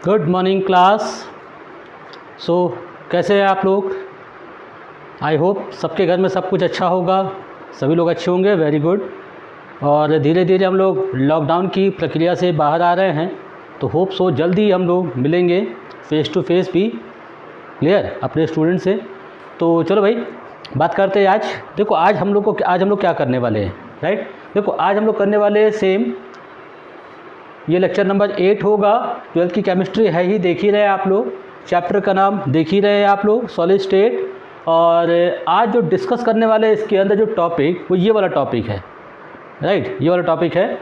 Good morning class. सो कैसे हैं आप लोग? आई होप सबके घर में सब कुछ अच्छा होगा, सभी लोग अच्छे होंगे। Very good. और धीरे धीरे हम लोग लॉकडाउन की प्रक्रिया से बाहर आ रहे हैं, तो होप सो जल्दी हम लोग मिलेंगे फेस टू फेस भी, क्लियर, अपने स्टूडेंट से। तो चलो भाई बात करते हैं आज। देखो आज हम लोग क्या करने वाले हैं, राइट। देखो आज हम लोग करने वाले हैं सेम, ये लेक्चर नंबर 8 होगा। 12th की केमिस्ट्री है ही, देख ही रहे हैं आप लोग, चैप्टर का नाम देख ही रहे हैं आप लोग, सॉलिड स्टेट। और आज जो डिस्कस करने वाले हैं इसके अंदर जो टॉपिक, वो ये वाला टॉपिक है, राइट। ये वाला टॉपिक है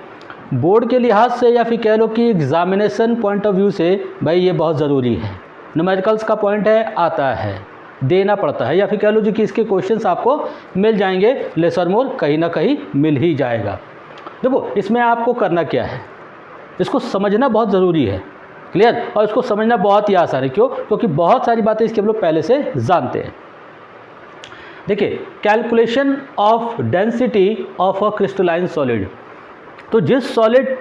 बोर्ड के लिहाज से या फिर कह लो कि एग्जामिनेशन पॉइंट ऑफ व्यू से भाई ये बहुत ज़रूरी है। न्यूमेरिकल्स का पॉइंट है, आता है, देना पड़ता है, या फिर कह लो जी कि इसके क्वेश्चंस आपको मिल जाएंगे, लेस और मोर कहीं ना कहीं मिल ही जाएगा। देखो इसमें आपको करना क्या है, इसको समझना बहुत ज़रूरी है, क्लियर। और इसको समझना बहुत ही आसान है। क्यों? क्योंकि बहुत सारी बातें इसके हम लोग पहले से जानते हैं। देखिए, calculation of density of a crystalline solid. तो जिस सॉलिड,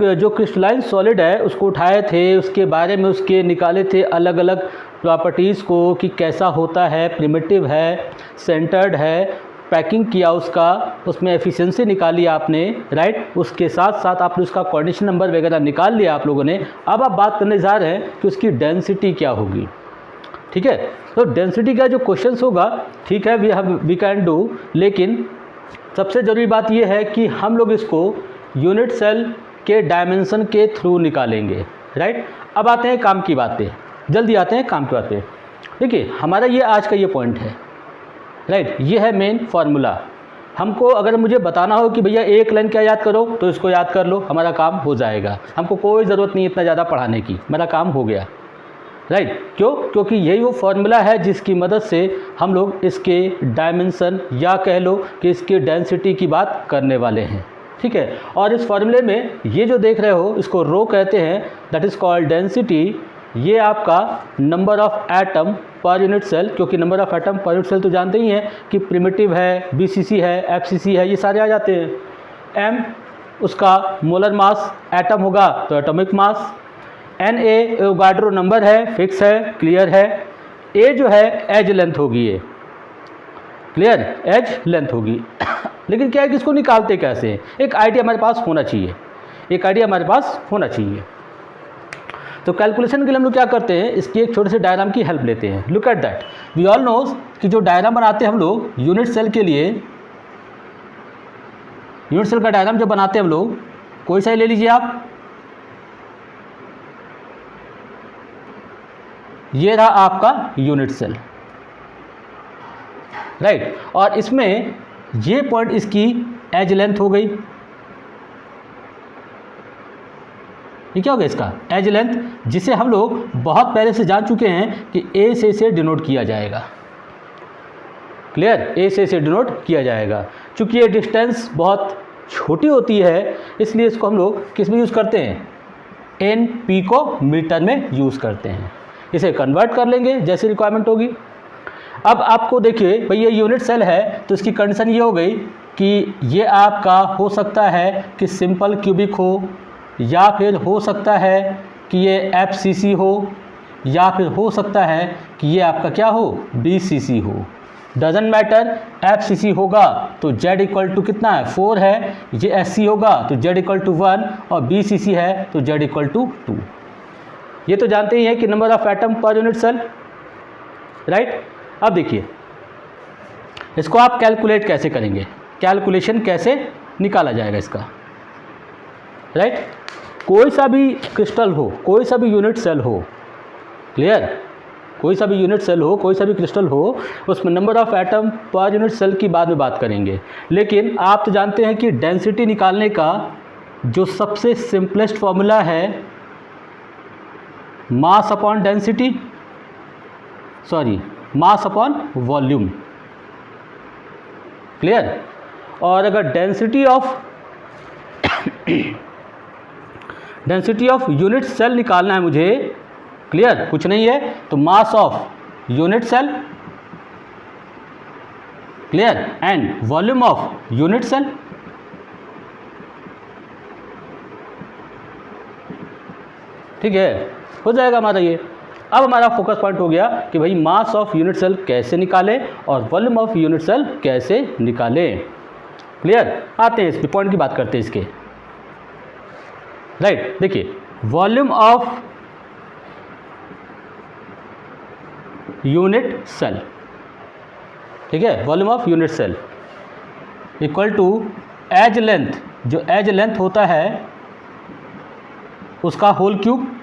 जो क्रिस्टलाइन सॉलिड है, उसको उठाए थे, उसके बारे में उसके निकाले थे अलग अलग प्रॉपर्टीज़ को कि कैसा होता है, प्रिमिटिव है, सेंटर्ड है, पैकिंग किया उसका, उसमें एफिशिएंसी निकाली आपने, राइट। उसके साथ साथ आपने उसका कोऑर्डिनेशन नंबर वगैरह निकाल लिया आप लोगों ने। अब आप बात करने जा रहे हैं कि उसकी डेंसिटी क्या होगी, ठीक है। तो डेंसिटी का जो क्वेश्चन होगा, ठीक है, वी कैन डू, लेकिन सबसे ज़रूरी बात यह है कि हम लोग इसको यूनिट सेल के डायमेंशन के थ्रू निकालेंगे, राइट। अब आते हैं काम की बातें, जल्दी आते हैं काम की बातें। देखिए हमारा ये आज का ये पॉइंट है, राइट। ये है मेन फार्मूला। हमको अगर मुझे बताना हो कि भैया एक लाइन क्या याद करो, तो इसको याद कर लो, हमारा काम हो जाएगा। हमको कोई ज़रूरत नहीं इतना ज़्यादा पढ़ाने की, मेरा काम हो गया, राइट। क्यों? क्योंकि यही वो फार्मूला है जिसकी मदद से हम लोग इसके डायमेंशन या कह लो कि इसके डेंसिटी की बात करने वाले हैं, ठीक है। और इस फार्मूले में ये जो देख रहे हो, इसको रो कहते हैं, दैट इज़ कॉल्ड डेंसिटी। ये आपका number of atom per unit cell, क्योंकि number of atom per unit cell तो जानते ही हैं कि प्रिमिटिव है, बीसीसी है, एफसीसी है, ये सारे आ जाते हैं। एम उसका मोलर मास, एटम होगा तो atomic mass. An Avogadro number है, फिक्स है, क्लियर है। ए जो है एज लेंथ होगी, ये क्लियर, एज लेंथ होगी। लेकिन क्या है कि इसको निकालते कैसे, एक आइडिया हमारे पास होना चाहिए, एक आइडिया हमारे पास होना चाहिए। तो कैलकुलेशन के लिए हम लोग क्या करते हैं, इसकी एक छोटे से डायग्राम की हेल्प लेते हैं। Look at that, we all knows कि जो डायग्राम बनाते हैं हम लोग यूनिट सेल के लिए, यूनिट सेल का डायग्राम जब बनाते हैं हम लोग, कोई सा ही ले लीजिए आप, ये रहा आपका यूनिट सेल, राइट। और इसमें ये पॉइंट इसकी एज लेंथ हो गई, ये क्या हो गया इसका एज लेंथ, जिसे हम लोग बहुत पहले से जान चुके हैं कि ए से इसे डिनोट किया जाएगा, क्लियर, ए से इसे डिनोट किया जाएगा। चूँकि ये डिस्टेंस बहुत छोटी होती है, इसलिए इसको हम लोग किस में यूज़ करते हैं, एन पी को मीटर में यूज़ करते हैं। इसे कन्वर्ट कर लेंगे जैसी रिक्वायरमेंट होगी। अब आपको देखिए भाई ये यूनिट सेल है, तो इसकी कंडीशन ये हो गई कि ये आपका हो सकता है कि सिंपल क्यूबिक हो, या फिर हो सकता है कि ये एफसीसी हो, या फिर हो सकता है कि ये आपका क्या हो, बीसीसी हो, डजंट मैटर। एफसीसी होगा तो जेड इक्वल टू कितना है, 4 है। ये एससी होगा तो जेड इक्वल टू 1, और बीसीसी है तो जेड इक्वल टू 2। ये तो जानते ही हैं कि number of atom per unit cell, right. अब देखिए इसको आप कैलकुलेट कैसे करेंगे, कैलकुलेशन कैसे निकाला जाएगा इसका, राइट। कोई सा भी क्रिस्टल हो, कोई सा भी यूनिट सेल हो, क्लियर, कोई सा भी यूनिट सेल हो, कोई सा भी क्रिस्टल हो, उसमें number of atom per unit cell की बाद में बात करेंगे। लेकिन आप तो जानते हैं कि डेंसिटी निकालने का जो सबसे सिंपलेस्ट फॉर्मूला है, mass upon density, sorry mass upon volume, clear. और अगर डेंसिटी ऑफ यूनिट सेल निकालना है मुझे, क्लियर, कुछ नहीं है तो mass of unit cell, clear, and volume of unit cell, ठीक है, हो जाएगा हमारा ये। अब हमारा फोकस पॉइंट हो गया कि भाई मास ऑफ यूनिट सेल कैसे निकालें और वॉल्यूम ऑफ यूनिट सेल कैसे निकालें। क्लियर? आते हैं इस पॉइंट की बात करते हैं इसके। राइट, देखिए वॉल्यूम ऑफ यूनिट सेल, ठीक है, volume of unit cell equal to edge length, जो एज लेंथ होता है उसका होल क्यूब,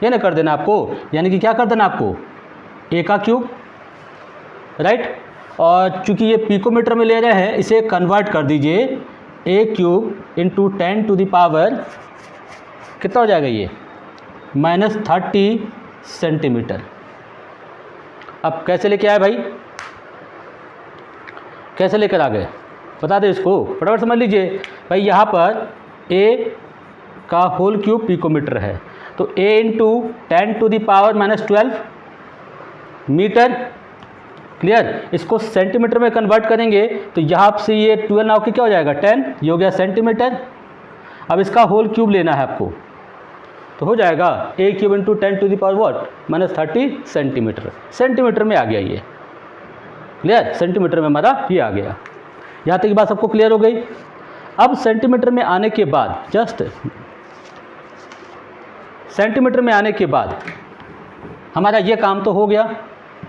ये ना कर देना आपको, यानी कि क्या कर देना आपको, ए का क्यूब। राइट, और चूंकि ये पिकोमीटर में ले रहे हैं इसे कन्वर्ट कर दीजिए, A cube into 10 to the power कितना हो जाएगा ये, -30 सेंटीमीटर। अब कैसे लेके आए भाई, कैसे लेकर आ गए बता दे इसको, फटाफट समझ लीजिए भाई। यहाँ पर ए का होल क्यूब पिकोमीटर है, तो a into 10 to the power -12 metre. Clear? इसको सेंटीमीटर में कन्वर्ट करेंगे तो यहाँ से ये 12 नाव के क्या हो जाएगा, 10, ये हो गया सेंटीमीटर। अब इसका होल क्यूब लेना है आपको, तो हो जाएगा a cube into 10 to the power what, -30 centimetre. Centimetre में आ गया ये। क्लियर? सेंटीमीटर में हमारा ये आ गया। यहाँ तक की बात सबको क्लियर हो गई। अब सेंटीमीटर में आने के बाद, जस्ट सेंटीमीटर में आने के बाद हमारा ये काम तो हो गया,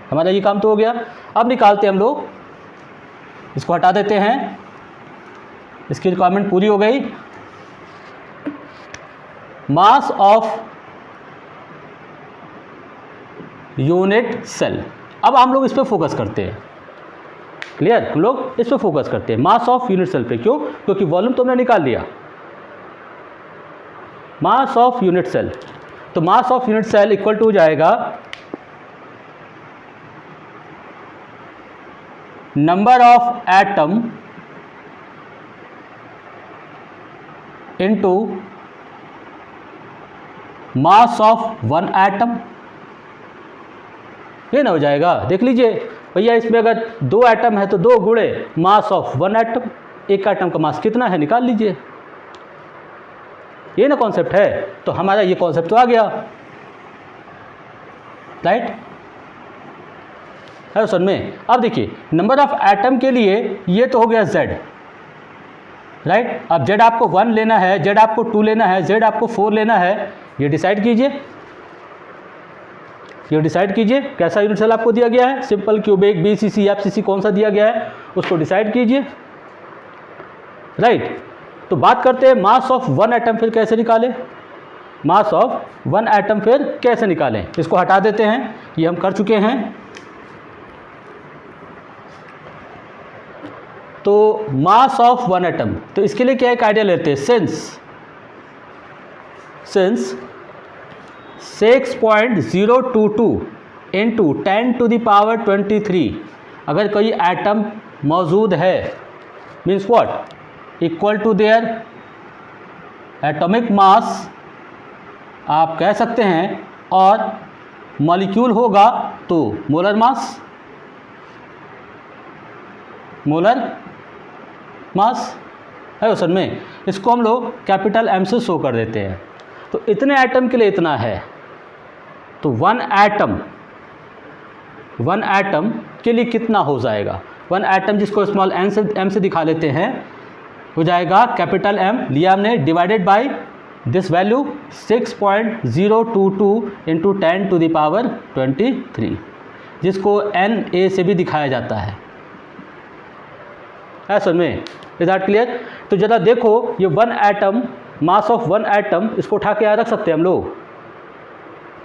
हमारा ये काम तो हो गया। अब निकालते हैं हम लोग, इसको हटा देते हैं, इसकी रिक्वायरमेंट पूरी हो गई। मास ऑफ यूनिट सेल, अब हम लोग इस पर फोकस करते हैं। क्लियर? हम लोग इस पर फोकस करते हैं, मास ऑफ यूनिट सेल पे। क्यों? क्योंकि वॉल्यूम तो हमने निकाल लिया। मास ऑफ यूनिट सेल, तो mass of unit cell equal to हो जाएगा number of atom into mass of one atom. ये ना हो जाएगा, देख लीजिए भैया, इसमें अगर 2 एटम है तो 2 गुणे मास ऑफ 1 एटम, एक एटम का मास कितना है निकाल लीजिए। ये ना कॉन्सेप्ट है, तो हमारा ये कॉन्सेप्ट तो आ गया। राइट है सुन में। अब देखिए नंबर ऑफ एटम के लिए ये तो हो गया Z। राइट, अब Z आपको 1 लेना है, Z आपको 2 लेना है, Z आपको 4 लेना है, ये डिसाइड कीजिए, ये डिसाइड कीजिए कैसा यूनिट सेल आपको दिया गया है, सिंपल, क्यूबिक, BCC, FCC कौन सा दिया गया है उसको डिसाइड कीजिए। राइट, तो बात करते हैं मास ऑफ 1 एटम फिर कैसे निकालें, मास ऑफ 1 एटम फिर कैसे निकालें। इसको हटा देते हैं, ये हम कर चुके हैं। तो मास ऑफ 1 एटम, तो इसके लिए क्या एक आइडिया लेते हैं, since 6.022 into 10 to the power 23 अगर कोई एटम मौजूद है, means what, equal to their atomic mass आप कह सकते हैं, और मॉलिक्यूल होगा तो मोलर मास, मोलर मास है उस में। इसको हम लोग कैपिटल M से शो कर देते हैं। तो इतने एटम के लिए इतना है, तो 1 एटम के लिए कितना हो जाएगा, 1 एटम जिसको स्मॉल m से दिखा लेते हैं, हो जाएगा कैपिटल M लिया हमने, divided by this value 6.022 into 10 to the power 23, जिसको NA से भी दिखाया जाता है। ऐसा में, इज दैट क्लियर? तो ज़रा देखो, ये 1 एटम, मास ऑफ 1 एटम, इसको उठा के यहाँ रख सकते हैं हम लोग,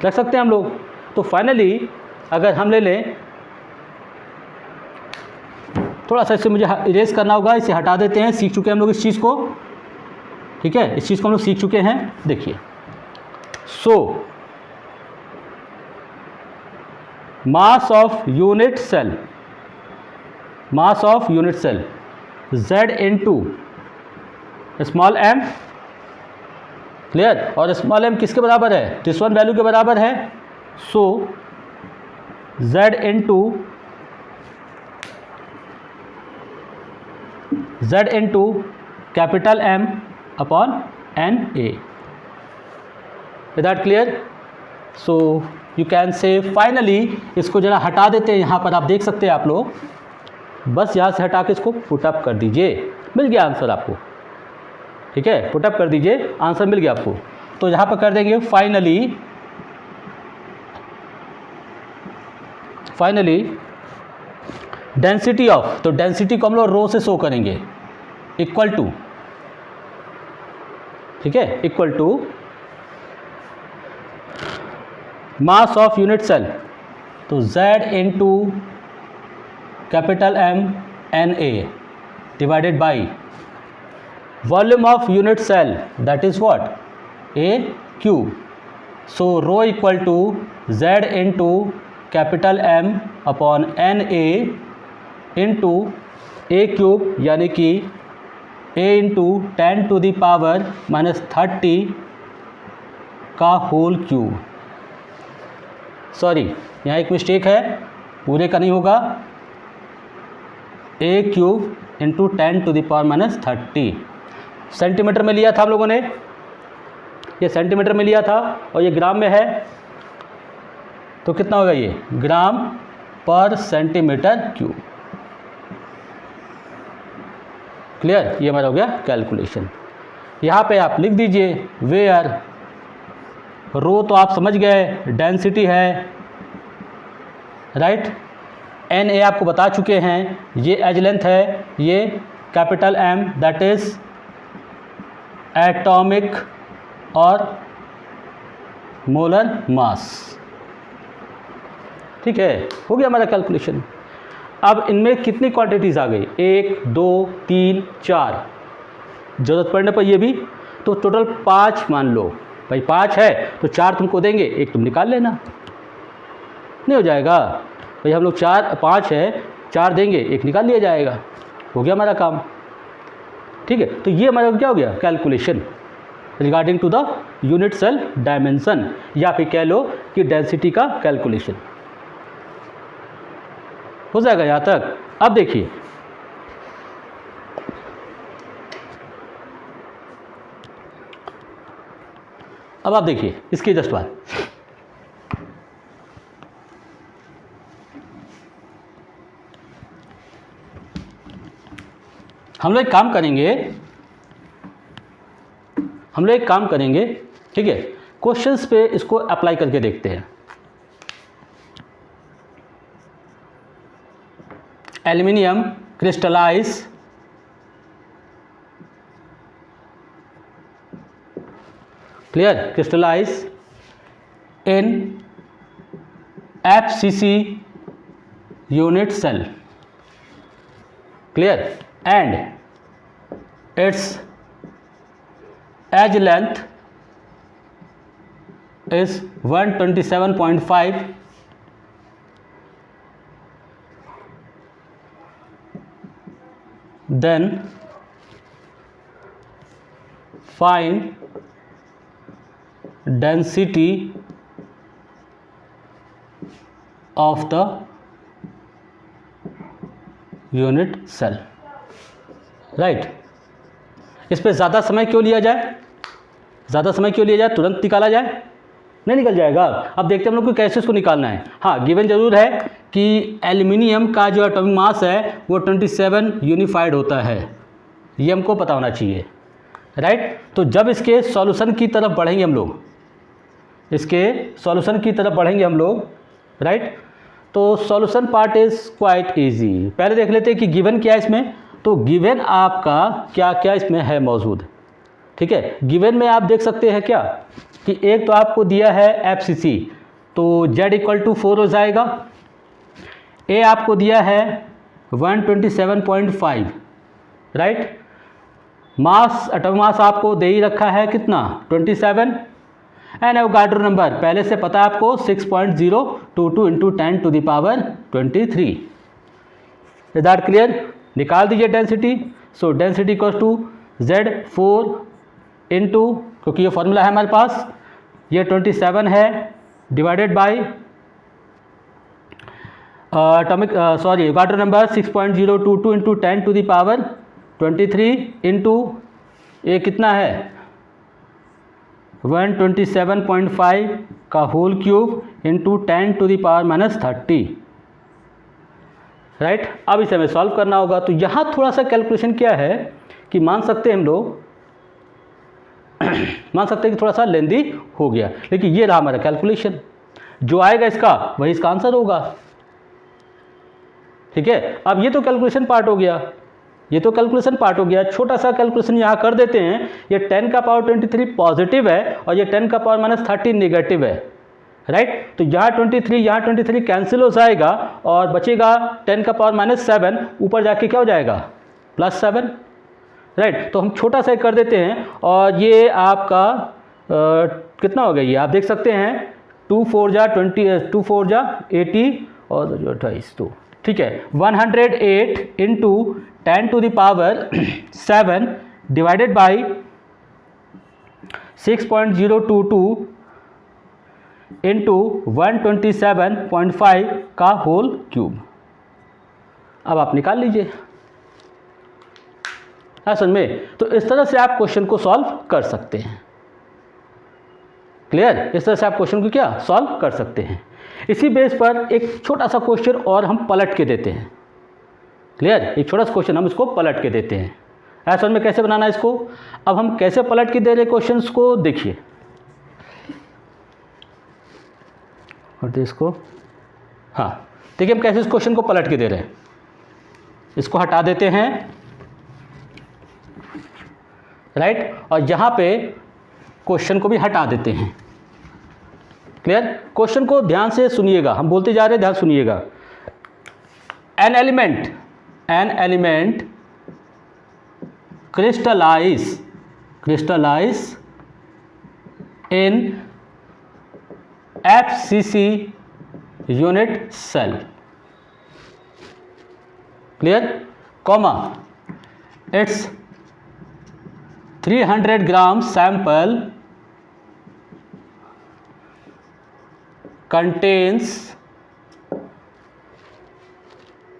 रख सकते हैं हम लोग। तो फाइनली अगर हम ले लें, थोड़ा सा इससे मुझे इरेज करना होगा, इसे हटा देते हैं, सीख चुके हैं हम लोग इस चीज़ को। ठीक है, इस चीज़ को हम लोग सीख चुके हैं। देखिए, so mass of unit cell, mass of unit cell Z into small m, clear, और स्मॉल m किसके बराबर है, दिस वन वैल्यू के बराबर है। सो Z into capital M upon NA। Is that clear? So you can say finally, इसको जरा हटा देते हैं, यहाँ पर आप देख सकते हैं आप लोग, बस यहाँ से हटा के इसको पुटअप कर दीजिए, मिल गया आंसर आपको। ठीक है, पुटअप कर दीजिए, आंसर मिल गया आपको। तो यहाँ पर कर देंगे फाइनली डेंसिटी ऑफ, तो डेंसिटी को हम लोग रो से शो करेंगे, इक्वल टू, ठीक है, equal to mass of unit cell, तो Z into capital M NA divided by volume of unit cell, that is what, A cube. So rho equal to Z into capital M upon NA into A cube, यानी कि A into 10 to the power -30 का whole cube. Sorry, यहाँ एक mistake है, पूरे का नहीं होगा, A cube into 10 to the power -30। Centimetre में लिया था हम लोगों ने, ये सेंटीमीटर में लिया था और ये ग्राम में है, तो कितना होगा ये, ग्राम पर सेंटीमीटर क्यूब। क्लियर? ये हमारा हो गया कैलकुलेशन। यहाँ पे आप लिख दीजिए वेयर, रो तो आप समझ गए, डेंसिटी है, राइट, NA आपको बता चुके हैं, ये एज लेंथ है, ये capital M that is atomic और मोलर मास। ठीक है, हो गया हमारा कैलकुलेशन। अब इनमें कितनी क्वांटिटीज़ आ गई, 1 2 3 4, ज़रूरत पड़ने पर ये भी, तो टोटल 5 मान लो, भाई 5 है तो 4 तुमको देंगे, 1 तुम निकाल लेना, नहीं हो जाएगा भाई, हम लोग 5 है, 4 देंगे, 1 निकाल लिया जाएगा, हो गया हमारा काम। ठीक है, तो ये हमारा क्या हो गया, calculation regarding to the unit cell dimension, या फिर कह लो कि डेंसिटी का कैलकुलेशन हो जाएगा यहाँ तक। अब देखिए, अब आप देखिए इसके जस्ट बाद, हम लोग एक काम करेंगे, ठीक है, क्वेश्चंस पे इसको अप्लाई करके देखते हैं। Aluminium crystallize clear, crystallize in FCC unit cell, clear, and its edge length is 127.5, then find density of the unit cell, right. इस पे ज़्यादा समय क्यों लिया जाए, तुरंत निकाला जाए, नहीं निकल जाएगा। अब देखते हैं हम लोग को कैसे इसको निकालना है। हाँ, गिवन जरूर है कि एल्युमिनियम का जो एटॉमिक मास है वो 27 यूनिफाइड होता है, ये हमको पता होना चाहिए, राइट। तो जब इसके सॉल्यूशन की तरफ बढ़ेंगे हम लोग, राइट, तो solution part is quite easy. पहले देख लेते हैं कि गिवन क्या है इसमें। तो गिवन आपका क्या क्या इसमें है मौजूद, ठीक है। गिवन में आप देख सकते हैं क्या कि एक तो आपको दिया है FCC, तो Z = 4 हो जाएगा। A आपको दिया है 127.5, राइट। मास, एटॉमिक मास आपको दे ही रखा है कितना, 27, एंड एवोगाड्रो नंबर पहले से पता है आपको 6.022 × 10⁻23। Is that clear? निकाल दीजिए डेंसिटी। सो डेंसिटी = Z4 इंटू, क्योंकि ये फॉर्मूला है हमारे पास, ये 27 है, divided by Avogadro number 6.022 × 10⁻23 into ये कितना है 127.5 का whole cube into 10 to the power minus 30, right. अब इसे हमें सॉल्व करना होगा। तो यहाँ थोड़ा सा कैलकुलेशन क्या है कि मान सकते हैं हम लोग मान सकते हैं कि थोड़ा सा लेंदी हो गया, लेकिन ये रहा हमारा कैलकुलेशन, जो आएगा इसका वही इसका आंसर होगा, ठीक है। अब ये तो कैलकुलेशन पार्ट हो गया, ये तो कैलकुलेशन पार्ट हो गया। छोटा सा कैलकुलेशन यहाँ कर देते हैं। ये 10 का पावर 23 पॉजिटिव है और ये 10 का पावर माइनस 30 नेगेटिव है, राइट। तो यहाँ 23 कैंसिल हो जाएगा और बचेगा 10 का पावर माइनस 7, ऊपर जाके क्या हो जाएगा +7, राइट। तो हम छोटा सा कर देते हैं और ये आपका कितना हो गया, ये आप देख सकते हैं 2 4 जा 80 और 28, तो ठीक है 108 into 10 to the power 7 divided by 6.022 into 127.5 का होल क्यूब। अब आप निकाल लीजिए, समझ में। तो इस तरह से आप क्वेश्चन को सॉल्व कर सकते हैं, क्लियर। इस तरह से आप क्वेश्चन को क्या सॉल्व कर सकते हैं। इसी बेस पर एक छोटा सा क्वेश्चन और हम पलट के देते हैं, क्लियर। एक छोटा सा क्वेश्चन हम इसको पलट के देते हैं। ऐसा में कैसे बनाना है इसको, अब हम कैसे पलट के दे रहे क्वेश्चंस को देखिए, और इसको हाँ देखिए हम कैसे इस क्वेश्चन को पलट के दे रहे हैं। इसको हटा देते हैं, राइट, और यहाँ पे क्वेश्चन को भी हटा देते हैं, क्लियर। क्वेश्चन को ध्यान से सुनिएगा, हम बोलते जा रहे हैं, ध्यान सुनिएगा। An element crystallize in FCC unit cell, clear, comma, its 300 gram sample contains,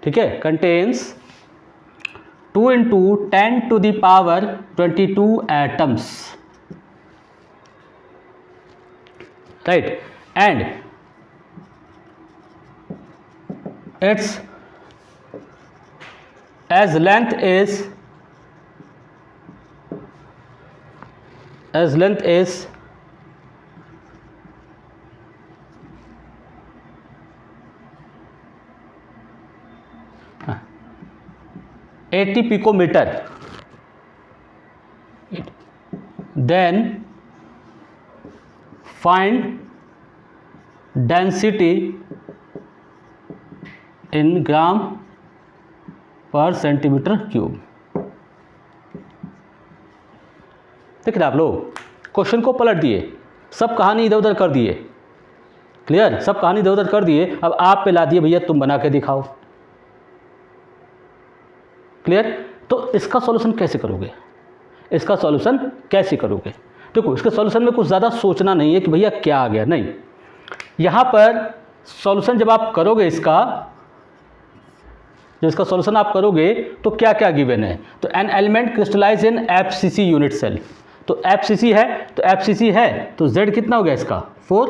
ठीक है, contains 2 into 10 to the power 22 atoms, right, and its as length is 80 picometer, then find density in gram per centimeter cube। देख रहे आप लोग, question को पलट दिए, सब कहानी इधर उधर कर दिए, क्लियर, सब कहानी इधर उधर कर दिए। अब आप पे ला दिए भैया तुम बना के दिखाओ, क्लियर। तो इसका सॉल्यूशन कैसे करोगे, इसका सॉल्यूशन कैसे करोगे। देखो इसके सॉल्यूशन में कुछ ज़्यादा सोचना नहीं है कि भैया क्या आ गया, नहीं। यहाँ पर सॉल्यूशन जब आप करोगे इसका, जब इसका सॉल्यूशन आप करोगे तो क्या क्या गिवन है। तो an element crystallize in FCC unit cell, तो FCC है, तो FCC है तो Z कितना हो गया इसका 4।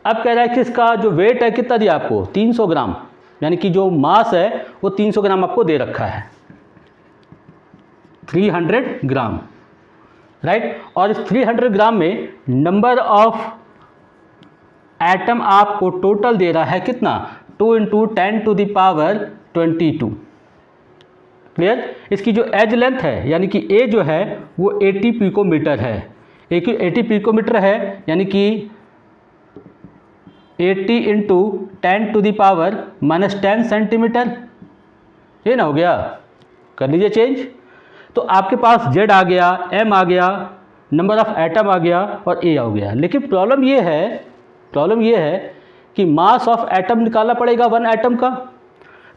अब कह रहा है कि इसका जो वेट है कितना दिया आपको 300 ग्राम, यानी कि जो मास है वो 300 ग्राम आपको दे रखा है, 300 ग्राम, राइट। और इस 300 ग्राम में नंबर ऑफ एटम आपको टोटल दे रहा है कितना 2 into 10 to the power 22, clear. इसकी जो एज लेंथ है यानी कि ए जो है वो 80 पिकोमीटर है, 80 पिकोमीटर है, यानी कि 80 into 10 to the power minus 10 centimetre, ये ना हो गया, कर लीजिए चेंज। तो आपके पास Z आ गया, M आ गया, नंबर ऑफ एटम आ गया और A आ गया। लेकिन प्रॉब्लम ये है कि मास ऑफ एटम निकालना पड़ेगा 1 एटम का।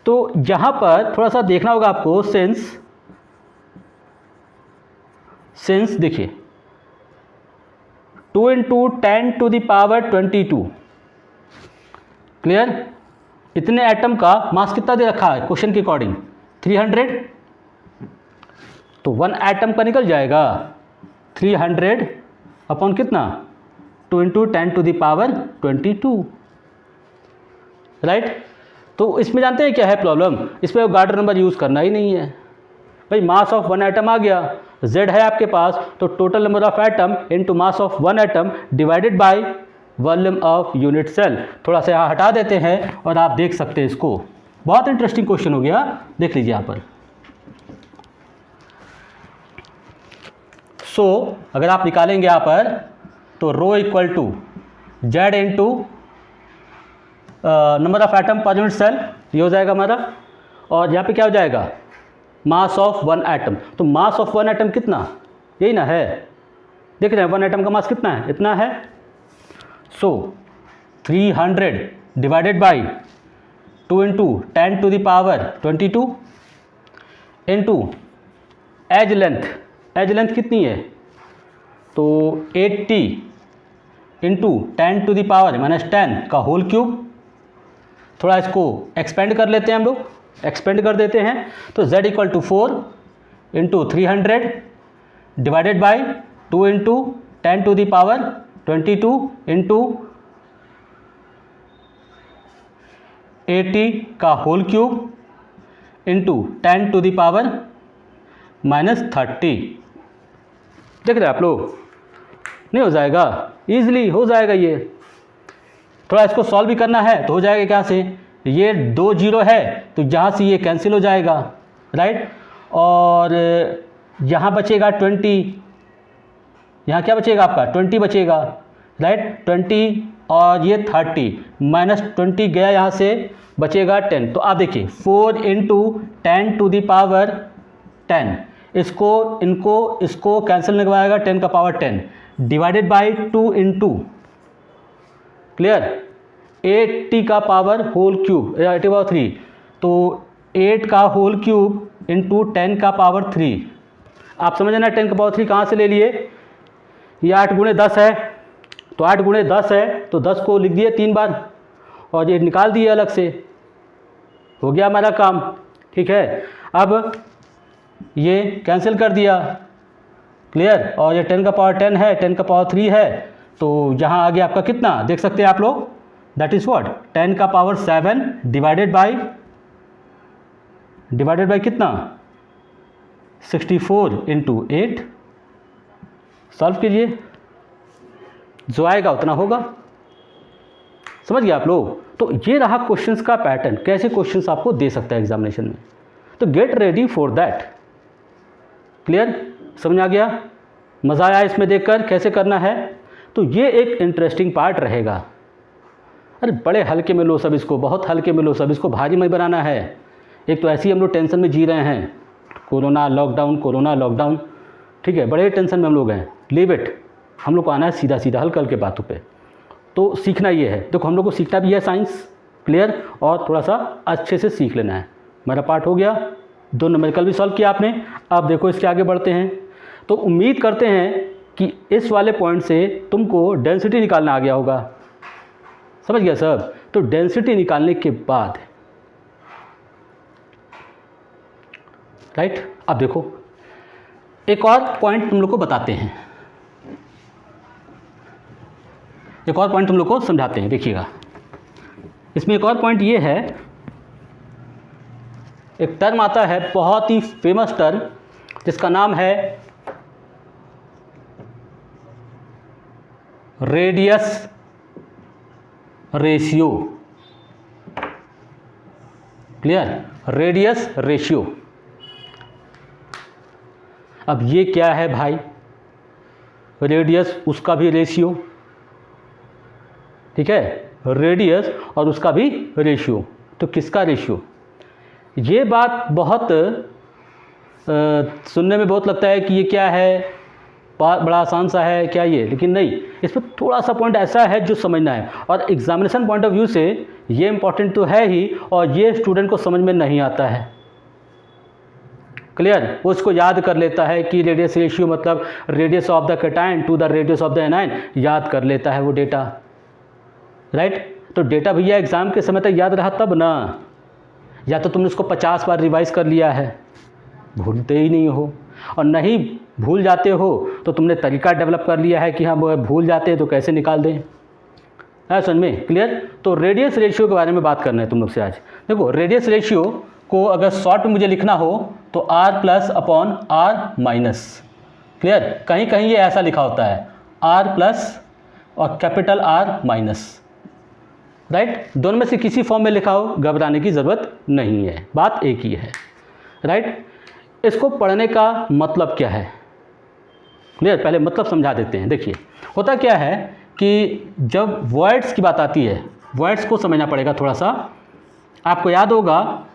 तो यहाँ पर थोड़ा सा देखना होगा आपको, सिंस देखिए 2 into 10 to the power 22, clear. इतने एटम का मास कितना दे रखा है क्वेश्चन के अकॉर्डिंग 300, तो 1 एटम का निकल जाएगा 300 अपॉन कितना 2 × 10⁻22, राइट। तो इसमें जानते हैं क्या है प्रॉब्लम, इसमें गार्डर नंबर यूज़ करना ही नहीं है भाई। मास ऑफ वन एटम आ गया, Z है आपके पास, तो total number of atom into mass of one atom divided by volume of unit cell. थोड़ा सा यहाँ हटा देते हैं और आप देख सकते हैं इसको, बहुत इंटरेस्टिंग क्वेश्चन हो गया, देख लीजिए यहाँ पर। सो अगर आप निकालेंगे यहाँ पर तो rho equal to Z into number of atom per unit cell, ये हो जाएगा हमारा, और यहाँ पे क्या हो जाएगा मास ऑफ वन एटम। तो मास ऑफ वन एटम कितना, यही ना है, देख रहे हैं वन एटम का मास कितना है, इतना है। So 300 divided by 2 × 10⁻22 into edge length कितनी है, तो 80 इंटू 10⁻⁻10 का होल क्यूब। थोड़ा इसको एक्सपेंड कर लेते हैं हम लोग, एक्सपेंड कर देते हैं, तो Z equal to 4 into 300 divided by 2 × 10⁻22 into 80 का होल क्यूब इंटू 10⁻⁻30। देख रहे हैं आप लोग, नहीं हो जाएगा, ईजिली हो जाएगा ये। थोड़ा इसको सॉल्व भी करना है तो हो जाएगा क्या से, ये 2 0 है तो यहाँ से ये कैंसिल हो जाएगा, राइट। और यहाँ बचेगा 20, यहाँ क्या बचेगा आपका 20 बचेगा, राइट। 20 और ये 30 -20 गया यहाँ से, बचेगा 10। तो आप देखिए 4 × 10⁻10, इसको कैंसिल लगवाएगा 10⁻10 डिवाइडेड बाई 2 इंटू, क्लियर, 80 का पावर होल क्यूब 80/3, तो 8 का होल क्यूब इंटू 10 का पावर 3। आप समझ ना 10 का पावर 3 कहाँ से ले लिए, ये 8 × 10 है, तो 8 × 10 है तो 10 को लिख दिए 3 बार और ये निकाल दिए अलग से, हो गया हमारा काम, ठीक है। अब ये कैंसिल कर दिया, क्लियर, और ये 10 का पावर 10 है, 10 का पावर 3 है, तो यहाँ आ गया आपका कितना, देख सकते हैं आप लोग, दैट इज़ व्हाट 10 का पावर 7 डिवाइडेड बाई कितना 64 इंटू 8। सॉल्व कीजिए, जो आएगा उतना होगा, समझ गए आप लोग। तो ये रहा क्वेश्चंस का पैटर्न, कैसे क्वेश्चंस आपको दे सकता है एग्जामिनेशन में, तो get ready for that. Clear, समझ आ गया, मज़ा आया इसमें देखकर कैसे करना है। तो ये एक इंटरेस्टिंग पार्ट रहेगा। अरे बड़े हल्के में लो सब इसको, बहुत हल्के में लो सब इसको, भारी में बनाना है। एक तो ऐसे ही हम लोग टेंशन में जी रहे हैं, कोरोना लॉकडाउन, ठीक है, बड़े टेंशन में हम लोग हैं, लीव इट। हम लोग को आना है सीधा सीधा हल्के हल्के बातों पे। तो सीखना ये है, देखो हम लोग को सीखना भी है साइंस, क्लियर, और थोड़ा सा अच्छे से सीख लेना है। मेरा पार्ट हो गया, 2 न्यूमेरिकल भी सॉल्व किया आपने। अब देखो इसके आगे बढ़ते हैं। तो उम्मीद करते हैं कि इस वाले पॉइंट से तुमको डेंसिटी निकालना आ गया होगा, समझ गया सब। तो डेंसिटी निकालने के बाद, राइट, अब देखो एक और पॉइंट तुम लोग को बताते हैं, एक और पॉइंट तुम लोग को समझाते हैं। देखिएगा इसमें एक और पॉइंट ये है, एक टर्म आता है, बहुत ही फेमस टर्म, जिसका नाम है radius ratio. Clear, radius ratio. अब ये क्या है भाई, रेडियस उसका भी रेशियो, ठीक है, रेडियस और उसका भी रेशियो। तो किसका रेशियो, ये बात बहुत सुनने में बहुत लगता है कि ये क्या है, बड़ा आसान सा है क्या ये, लेकिन नहीं, इस पर थोड़ा सा पॉइंट ऐसा है जो समझना है। और एग्जामिनेशन पॉइंट ऑफ व्यू से ये इंपॉर्टेंट तो है ही, और ये स्टूडेंट को समझ में नहीं आता है। क्लियर, वो उसको याद कर लेता है कि रेडियस रेशियो मतलब radius of the cation to the radius of the anion, याद कर लेता है वो डेटा, राइट। तो डेटा भैया एग्ज़ाम के समय तक याद रहा तब ना, या तो तुमने उसको 50 बार रिवाइज कर लिया है, भूलते ही नहीं हो, और नहीं भूल जाते हो तो तुमने तरीका डेवलप कर लिया है कि हाँ भूल जाते हैं तो कैसे निकाल दें, है समझ में? क्लियर? तो रेडियस रेशियो के बारे में बात करना है तुम लोग से आज। देखो रेडियस रेशियो को अगर शॉर्ट में मुझे लिखना हो तो r plus upon r minus. Clear? कहीं कहीं ये ऐसा लिखा होता है r प्लस और कैपिटल R माइनस, राइट? दोनों में से किसी फॉर्म में लिखा हो, घबराने की ज़रूरत नहीं है, बात एक ही है, राइट? इसको पढ़ने का मतलब क्या है? क्लियर? पहले मतलब समझा देते हैं। देखिए होता क्या है कि जब वर्ड्स की बात आती है, वर्ड्स को समझना पड़ेगा थोड़ा सा। आपको याद होगा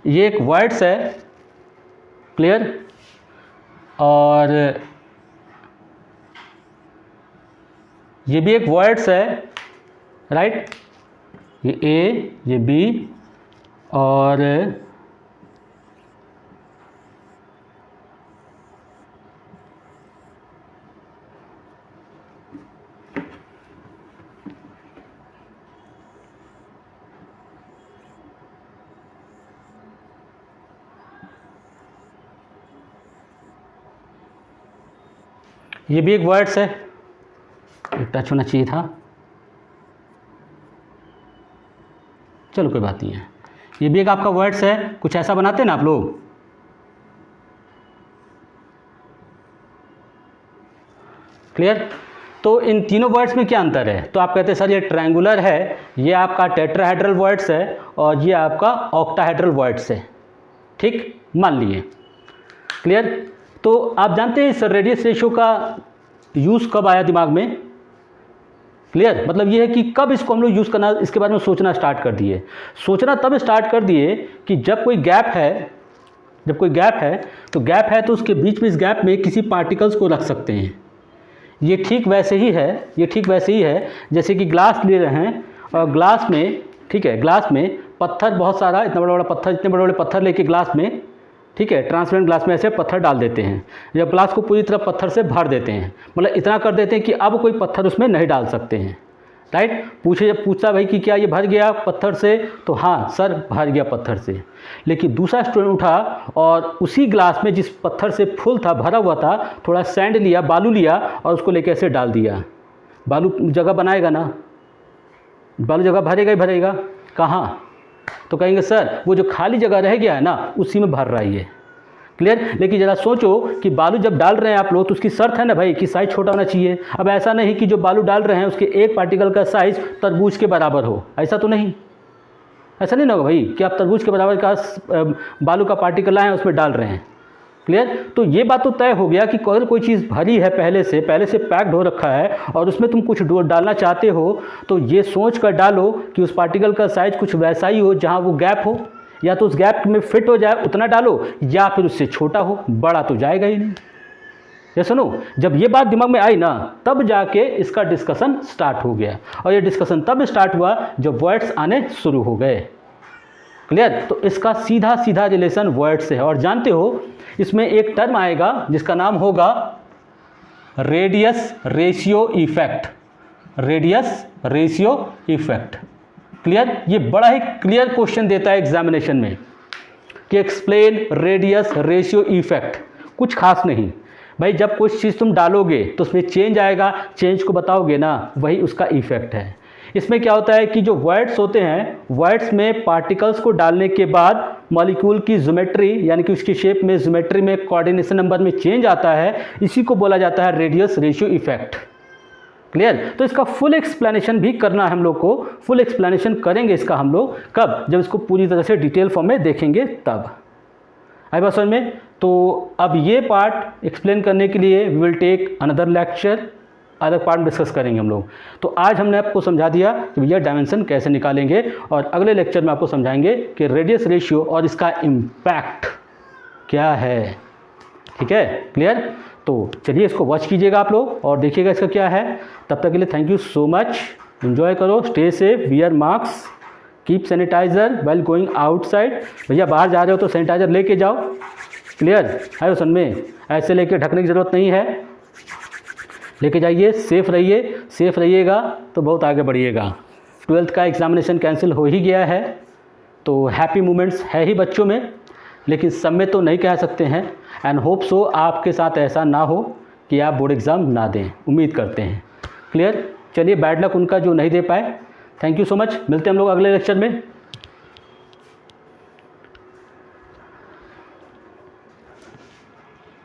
ये एक वर्ड्स है, क्लियर? और ये भी एक वर्ड्स है, राइट? ये ए, ये बी और ये भी एक वर्ड्स है, टच होना चाहिए था, चलो कोई बात नहीं है। ये भी एक आपका वर्ड्स है, कुछ ऐसा बनाते हैं ना आप लोग। क्लियर? तो इन तीनों वर्ड्स में क्या अंतर है? तो आप कहते हैं सर ये ट्रायंगुलर है, ये आपका टेट्राहेड्रल वर्ड्स है और ये आपका ऑक्टाहेड्रल वर्ड्स है, ठीक? मान लिए। क्लियर? तो आप जानते हैं सर रेडियस रेशियो का यूज़ कब आया दिमाग में? क्लियर? मतलब ये है कि कब इसको हम लोग यूज़ करना, इसके बारे में सोचना स्टार्ट कर दिए। सोचना तब स्टार्ट कर दिए कि जब कोई गैप है, जब कोई गैप है तो गैप है तो उसके बीच में इस गैप में किसी पार्टिकल्स को रख सकते हैं। ये ठीक वैसे ही है, ये ठीक वैसे ही है जैसे कि ग्लास ले रहे हैं और ग्लास में, ठीक है, ग्लास में पत्थर बहुत सारा, इतना बड़ा बड़ा पत्थर, इतने बड़े बड़े पत्थर लेके ग्लास में, ठीक है, ट्रांसपेरेंट ग्लास में ऐसे पत्थर डाल देते हैं। जब ग्लास को पूरी तरह पत्थर से भर देते हैं, मतलब इतना कर देते हैं कि अब कोई पत्थर उसमें नहीं डाल सकते हैं, राइट? जब पूछा भाई कि क्या ये भर गया पत्थर से, तो हाँ सर भर गया पत्थर से। लेकिन दूसरा स्टूडेंट उठा और उसी ग्लास में जिस पत्थर से फुल था, भरा हुआ था, थोड़ा सैंड लिया, बालू लिया और उसको लेके ऐसे डाल दिया। बालू जगह बनाएगा ना, बालू जगह भरेगा ही भरेगा, कहाँ? तो कहेंगे सर वो जो खाली जगह रह गया है ना उसी में भर रहा है ये। क्लियर? लेकिन ज़रा सोचो कि बालू जब डाल रहे हैं आप लोग तो उसकी शर्त है ना भाई कि साइज़ छोटा होना चाहिए। अब ऐसा नहीं कि जो बालू डाल रहे हैं उसके एक पार्टिकल का साइज़ तरबूज के बराबर हो, ऐसा तो नहीं, ऐसा नहीं ना होगा भाई कि आप तरबूज के बराबर का बालू का पार्टिकल लाए हैं उसमें डाल रहे हैं। क्लियर? तो ये बात तो तय हो गया कि अगर कोई चीज़ भरी है पहले से पैक्ड हो रखा है और उसमें तुम कुछ डालना चाहते हो तो ये सोच कर डालो कि उस पार्टिकल का साइज़ कुछ वैसा ही हो जहाँ वो गैप हो, या तो उस गैप में फिट हो जाए उतना डालो, या फिर उससे छोटा हो, बड़ा तो जाएगा ही नहीं। ये सुनो, जब ये बात दिमाग में आई ना तब जाके इसका डिस्कशन स्टार्ट हो गया, और ये डिस्कशन तब स्टार्ट हुआ जब वर्ड्स आने शुरू हो गए। क्लियर? तो इसका सीधा सीधा रिलेशन वर्ड से है। और जानते हो इसमें एक टर्म आएगा जिसका नाम होगा radius ratio effect. Radius ratio effect. Clear? ये बड़ा ही क्लियर क्वेश्चन देता है एग्जामिनेशन में कि एक्सप्लेन रेडियस रेशियो इफेक्ट। कुछ खास नहीं भाई, जब कोई चीज़ तुम डालोगे तो उसमें चेंज आएगा, चेंज को बताओगे ना, वही उसका इफेक्ट है। इसमें क्या होता है कि जो वर्ड्स होते हैं, वर्ड्स में पार्टिकल्स को डालने के बाद मॉलिक्यूल की ज्योमेट्री यानी कि उसकी शेप में, ज्योमेट्री में, कोऑर्डिनेशन नंबर में चेंज आता है, इसी को बोला जाता है रेडियस रेशियो इफेक्ट। क्लियर? तो इसका फुल एक्सप्लेनेशन भी करना है हम लोग को, फुल एक्सप्लेनेशन करेंगे इसका हम लोग कब, जब इसको पूरी तरह से डिटेल फॉर्म में देखेंगे तब। आई बात समझ में? तो अब ये पार्ट एक्सप्लेन करने के लिए we will take another lecture, अलग पार्ट में डिस्कस करेंगे हम लोग। तो आज हमने आपको समझा दिया कि भैया डायमेंशन कैसे निकालेंगे, और अगले लेक्चर में आपको समझाएंगे कि रेडियस रेशियो और इसका इम्पैक्ट क्या है। ठीक है? क्लियर? तो चलिए इसको वॉच कीजिएगा आप लोग और देखिएगा इसका क्या है। तब तक के लिए thank you so much, enjoy करो, stay safe, wear mask, keep sanitiser well going outside. भैया बाहर जा रहे हो तो सैनिटाइजर लेके जाओ। क्लियर है? सन में ऐसे लेके ढकने की ज़रूरत नहीं है, लेके जाइए, सेफ़ रहिए। सेफ़ रहिएगा तो बहुत आगे बढ़िएगा। 12th का एग्ज़ामिनेशन कैंसिल हो ही गया है, तो हैप्पी मोमेंट्स है ही बच्चों में। लेकिन सब में तो नहीं कह सकते हैं। एंड होप सो आपके साथ ऐसा ना हो कि आप बोर्ड एग्ज़ाम ना दें, उम्मीद करते हैं। क्लियर? चलिए, बैड लक उनका जो नहीं दे पाए। थैंक यू सो मच, मिलते हैं हम लोग अगले लेक्चर में।